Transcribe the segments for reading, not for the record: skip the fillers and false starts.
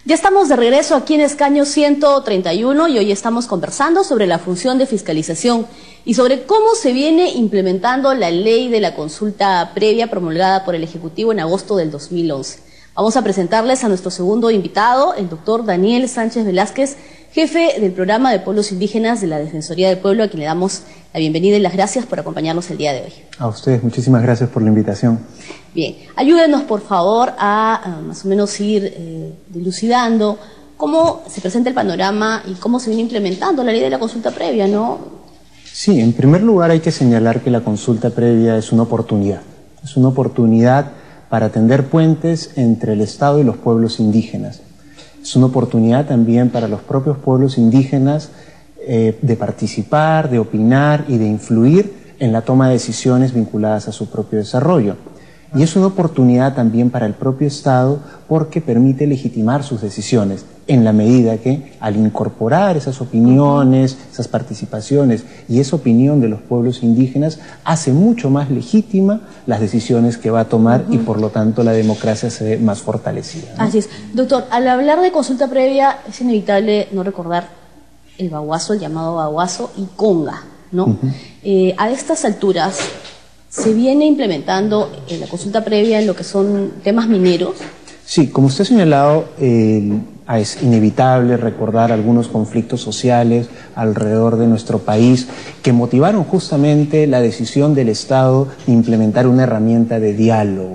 Ya estamos de regreso aquí en Escaño 131 y hoy estamos conversando sobre la función de fiscalización y sobre cómo se viene implementando la ley de la consulta previa promulgada por el Ejecutivo en agosto del 2011. Vamos a presentarles a nuestro segundo invitado, el doctor Daniel Sánchez Velázquez, jefe del programa de pueblos indígenas de la Defensoría del Pueblo, a quien le damos la bienvenida y las gracias por acompañarnos el día de hoy. A ustedes, muchísimas gracias por la invitación. Bien, ayúdenos por favor a más o menos ir dilucidando cómo se presenta el panorama y cómo se viene implementando la ley de la consulta previa, ¿no? Sí, en primer lugar hay que señalar que la consulta previa es una oportunidad. Es una oportunidad para tender puentes entre el Estado y los pueblos indígenas. Es una oportunidad también para los propios pueblos indígenas de participar, de opinar y de influir en la toma de decisiones vinculadas a su propio desarrollo. Y es una oportunidad también para el propio Estado porque permite legitimar sus decisiones en la medida que al incorporar esas opiniones, esas participaciones y esa opinión de los pueblos indígenas hace mucho más legítima las decisiones que va a tomar y por lo tanto la democracia se ve más fortalecida, ¿no? Así es. Doctor, al hablar de consulta previa es inevitable no recordar el baguazo, el llamado baguazo y conga, ¿no? A estas alturas ¿se viene implementando la consulta previa en lo que son temas mineros? Sí, como usted ha señalado, es inevitable recordar algunos conflictos sociales alrededor de nuestro país que motivaron justamente la decisión del Estado de implementar una herramienta de diálogo.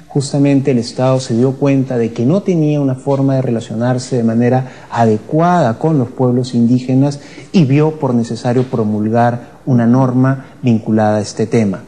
Justamente el Estado se dio cuenta de que no tenía una forma de relacionarse de manera adecuada con los pueblos indígenas y vio por necesario promulgar una norma vinculada a este tema.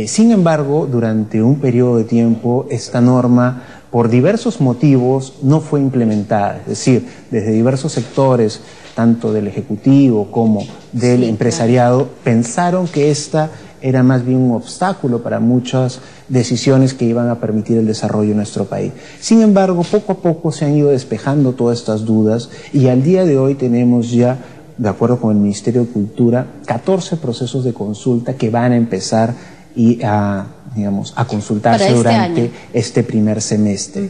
Sin embargo, durante un periodo de tiempo, esta norma, por diversos motivos, no fue implementada. Es decir, desde diversos sectores, tanto del Ejecutivo como del empresariado, pensaron que esta era más bien un obstáculo para muchas decisiones que iban a permitir el desarrollo de nuestro país. Sin embargo, poco a poco se han ido despejando todas estas dudas y al día de hoy tenemos ya, de acuerdo con el Ministerio de Cultura, 14 procesos de consulta que van a empezar a consultarse durante este primer semestre.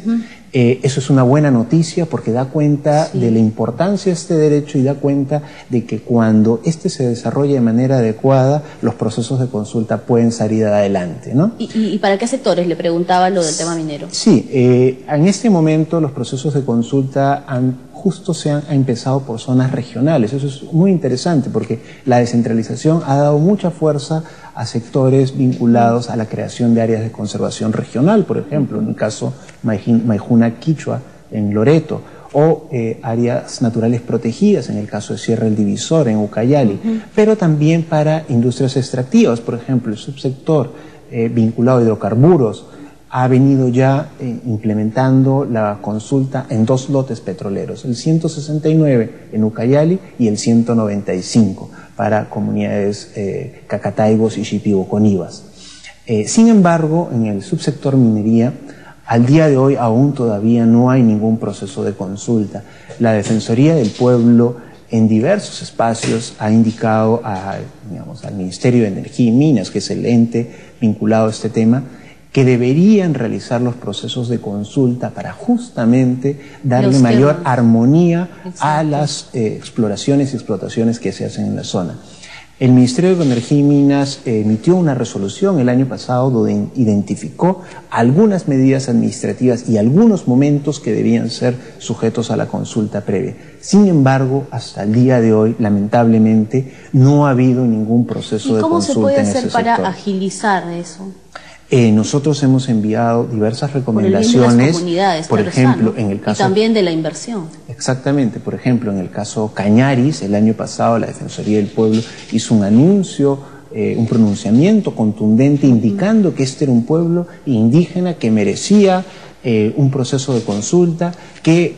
Eso es una buena noticia porque da cuenta de la importancia de este derecho y da cuenta de que cuando este se desarrolla de manera adecuada, los procesos de consulta pueden salir adelante, ¿no? ¿Y para qué sectores? Le preguntaba lo del tema minero. Sí, en este momento los procesos de consulta se han empezado por zonas regionales. Eso es muy interesante porque la descentralización ha dado mucha fuerza a sectores vinculados a la creación de áreas de conservación regional, por ejemplo, en el caso Maijuna Quichua en Loreto, o áreas naturales protegidas, en el caso de Sierra del Divisor, en Ucayali, pero también para industrias extractivas, por ejemplo, el subsector vinculado a hidrocarburos ha venido ya implementando la consulta en 2 lotes petroleros, el 169 en Ucayali y el 195 para comunidades Cacataibos y Shipibo-Conivas. Sin embargo, en el subsector minería, al día de hoy aún todavía no hay ningún proceso de consulta. La Defensoría del Pueblo en diversos espacios ha indicado al Ministerio de Energía y Minas, que es el ente vinculado a este tema, que deberían realizar los procesos de consulta para justamente darle mayor armonía a las exploraciones y explotaciones que se hacen en la zona. El Ministerio de Energía y Minas emitió una resolución el año pasado donde identificó algunas medidas administrativas y algunos momentos que debían ser sujetos a la consulta previa. Sin embargo, hasta el día de hoy, lamentablemente, no ha habido ningún proceso de consulta en ese sector. ¿Y cómo se puede hacer para agilizar eso? Nosotros hemos enviado diversas recomendaciones, por ejemplo, en el caso... Y también de la inversión. Exactamente, por ejemplo, en el caso Cañaris, el año pasado la Defensoría del Pueblo hizo un anuncio, un pronunciamiento contundente indicando que este era un pueblo indígena que merecía un proceso de consulta que,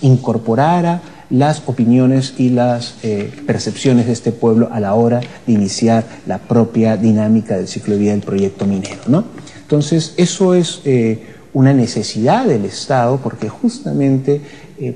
incorporara las opiniones y las percepciones de este pueblo a la hora de iniciar la propia dinámica del ciclo de vida del proyecto minero, ¿no? Entonces, eso es una necesidad del Estado, porque justamente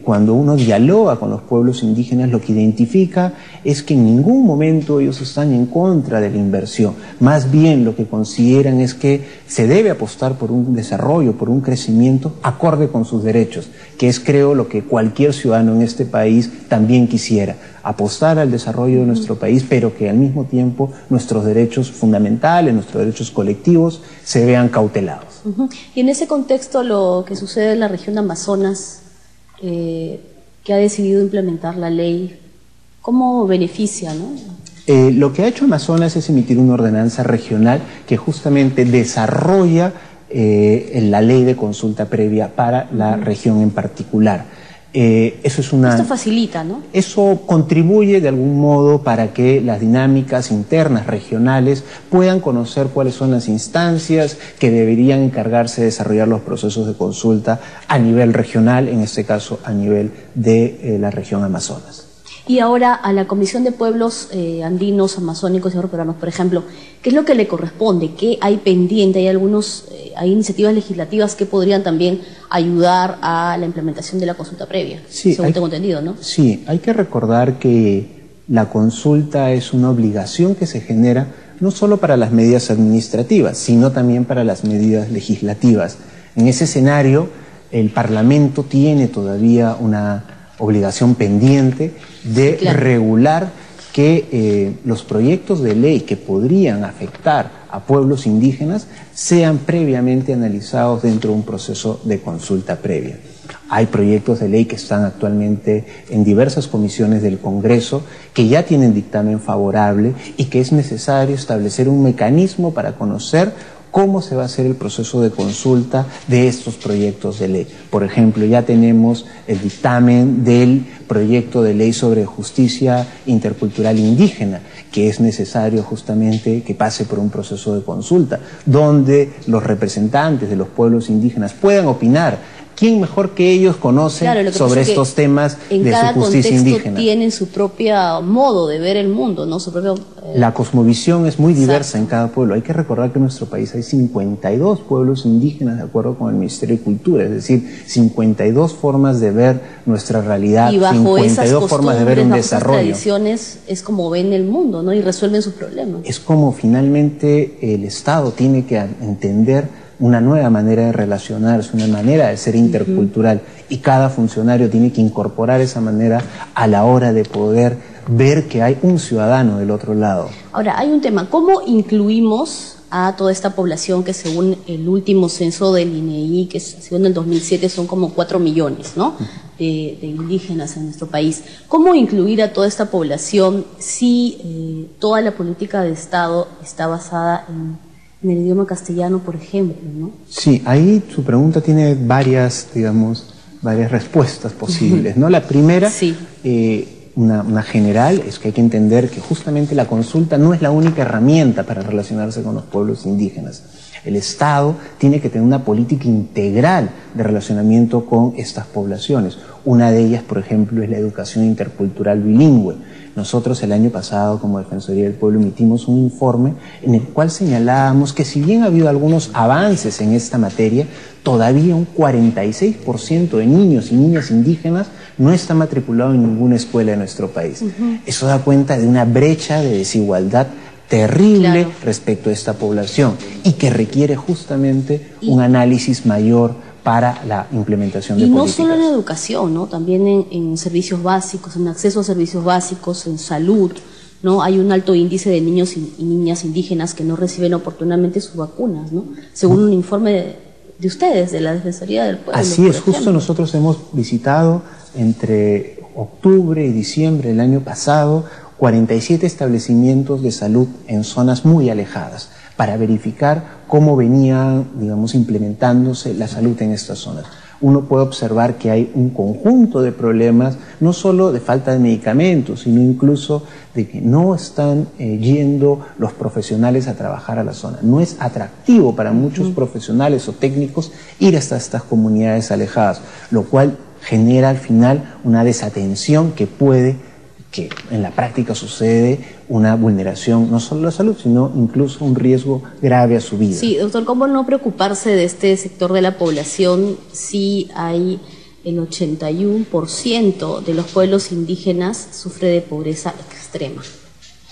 cuando uno dialoga con los pueblos indígenas, lo que identifica es que en ningún momento ellos están en contra de la inversión. Más bien lo que consideran es que se debe apostar por un desarrollo, por un crecimiento acorde con sus derechos, que es, creo, lo que cualquier ciudadano en este país también quisiera. Apostar al desarrollo de nuestro país, pero que al mismo tiempo nuestros derechos fundamentales, nuestros derechos colectivos se vean cautelados. Y en ese contexto, lo que sucede en la región de Amazonas, que ha decidido implementar la ley, ¿cómo beneficia, no? Lo que ha hecho Amazonas es emitir una ordenanza regional que justamente desarrolla la ley de consulta previa para la región en particular. Esto facilita, ¿no? Eso contribuye de algún modo para que las dinámicas internas regionales puedan conocer cuáles son las instancias que deberían encargarse de desarrollar los procesos de consulta a nivel regional, en este caso a nivel de la región Amazonas. Y ahora a la Comisión de Pueblos Andinos, Amazónicos y Afroperuanos, por ejemplo, ¿qué es lo que le corresponde? ¿Qué hay pendiente? ¿Hay iniciativas legislativas que podrían también ayudar a la implementación de la consulta previa? Sí, según tengo entendido, ¿no? Sí, hay que recordar que la consulta es una obligación que se genera no solo para las medidas administrativas, sino también para las medidas legislativas. En ese escenario, el Parlamento tiene todavía una obligación pendiente de regular que los proyectos de ley que podrían afectar a pueblos indígenas sean previamente analizados dentro de un proceso de consulta previa. Hay proyectos de ley que están actualmente en diversas comisiones del Congreso que ya tienen dictamen favorable y que es necesario establecer un mecanismo para conocer cómo se va a hacer el proceso de consulta de estos proyectos de ley. Por ejemplo, ya tenemos el dictamen del proyecto de ley sobre justicia intercultural indígena, que es necesario justamente que pase por un proceso de consulta, donde los representantes de los pueblos indígenas puedan opinar. ¿Quién mejor que ellos conoce sobre estos temas de su justicia indígena? En cada contexto tienen su propio modo de ver el mundo, ¿no? Su propio, La cosmovisión es muy diversa en cada pueblo. Hay que recordar que en nuestro país hay 52 pueblos indígenas de acuerdo con el Ministerio de Cultura, es decir, 52 formas de ver nuestra realidad, y bajo 52 formas de ver un desarrollo. Esas tradiciones es como ven el mundo, ¿no? Y resuelven sus problemas. Es como finalmente el Estado tiene que entender una nueva manera de relacionarse, una manera de ser intercultural, y cada funcionario tiene que incorporar esa manera a la hora de poder ver que hay un ciudadano del otro lado. Ahora, hay un tema, ¿cómo incluimos a toda esta población que según el último censo del INEI, que se hizo en el 2007, son como 4 millones, ¿no? de indígenas en nuestro país? ¿Cómo incluir a toda esta población si toda la política de Estado está basada en el idioma castellano, por ejemplo, ¿no? Sí, ahí su pregunta tiene varias respuestas posibles, ¿no? La primera, una general, es que hay que entender que justamente la consulta no es la única herramienta para relacionarse con los pueblos indígenas. El Estado tiene que tener una política integral de relacionamiento con estas poblaciones. Una de ellas, por ejemplo, es la educación intercultural bilingüe. Nosotros el año pasado, como Defensoría del Pueblo, emitimos un informe en el cual señalábamos que si bien ha habido algunos avances en esta materia, todavía un 46% de niños y niñas indígenas no está matriculado en ninguna escuela de nuestro país. Eso da cuenta de una brecha de desigualdad terrible respecto a esta población y que requiere justamente un análisis mayor para la implementación de políticas. Y no solo en educación, ¿no? También en servicios básicos, en acceso a servicios básicos, en salud, ¿no? Hay un alto índice de niños y niñas indígenas que no reciben oportunamente sus vacunas, ¿no? Según un informe de ustedes, de la Defensoría del Pueblo. Así es, justo nosotros hemos visitado entre octubre y diciembre del año pasado 47 establecimientos de salud en zonas muy alejadas para verificar cómo venía, digamos, implementándose la salud en estas zonas. Uno puede observar que hay un conjunto de problemas, no solo de falta de medicamentos, sino incluso de que no están yendo los profesionales a trabajar a la zona. No es atractivo para muchos profesionales o técnicos ir hasta estas comunidades alejadas, lo cual genera al final una desatención que puede que en la práctica sucede una vulneración no solo a la salud, sino incluso un riesgo grave a su vida. Sí, doctor, ¿cómo no preocuparse de este sector de la población si hay el 81% de los pueblos indígenas sufre de pobreza extrema?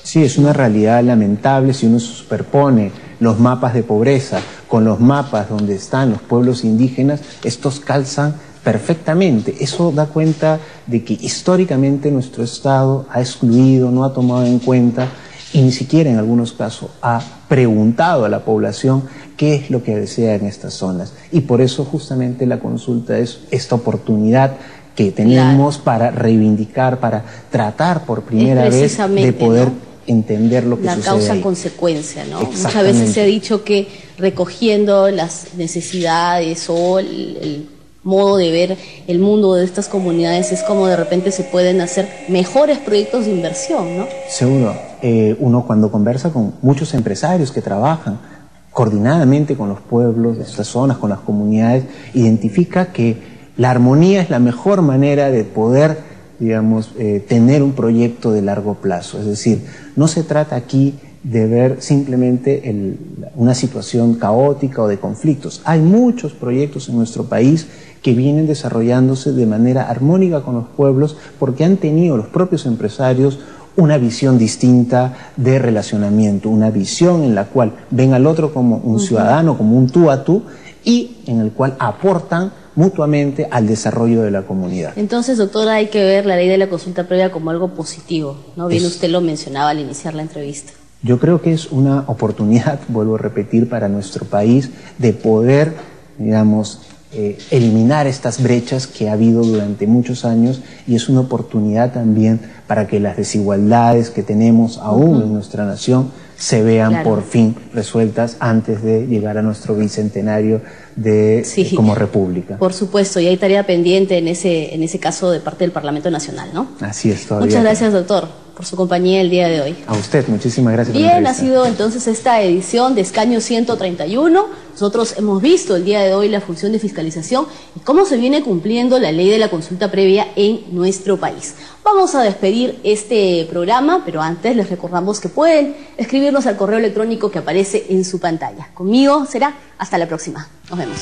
Sí, es una realidad lamentable. Si uno superpone los mapas de pobreza con los mapas donde están los pueblos indígenas, estos calzan perfectamente. Eso da cuenta de que históricamente nuestro Estado ha excluido, no ha tomado en cuenta y ni siquiera en algunos casos ha preguntado a la población qué es lo que desea en estas zonas. Y por eso justamente la consulta es esta oportunidad que tenemos para reivindicar, para tratar por primera vez de poder entender lo que sucede la ahí. causa-consecuencia, ¿no? Muchas veces se ha dicho que recogiendo las necesidades o el modo de ver el mundo de estas comunidades es como de repente se pueden hacer mejores proyectos de inversión, ¿no? Seguro. Uno cuando conversa con muchos empresarios que trabajan coordinadamente con los pueblos de estas zonas, con las comunidades, identifica que la armonía es la mejor manera de poder, digamos, tener un proyecto de largo plazo. Es decir, no se trata aquí de ver simplemente una situación caótica o de conflictos. Hay muchos proyectos en nuestro país que vienen desarrollándose de manera armónica con los pueblos porque han tenido los propios empresarios una visión distinta de relacionamiento, una visión en la cual ven al otro como un ciudadano, como un tú a tú, y en el cual aportan mutuamente al desarrollo de la comunidad. Entonces, doctora, hay que ver la ley de la consulta previa como algo positivo, ¿no? Bien, usted lo mencionaba al iniciar la entrevista. Yo creo que es una oportunidad, vuelvo a repetir, para nuestro país de poder, digamos, eliminar estas brechas que ha habido durante muchos años, y es una oportunidad también para que las desigualdades que tenemos aún en nuestra nación se vean por fin resueltas antes de llegar a nuestro bicentenario como república. Por supuesto, y hay tarea pendiente en ese caso de parte del Parlamento Nacional, ¿no? Así es, todavía. Muchas gracias, doctor, por su compañía el día de hoy. A usted, muchísimas gracias. Bien, ha sido entonces esta edición de Escaño 131. Nosotros hemos visto el día de hoy la función de fiscalización y cómo se viene cumpliendo la ley de la consulta previa en nuestro país. Vamos a despedir este programa, pero antes les recordamos que pueden escribirnos al correo electrónico que aparece en su pantalla. Conmigo será hasta la próxima. Nos vemos.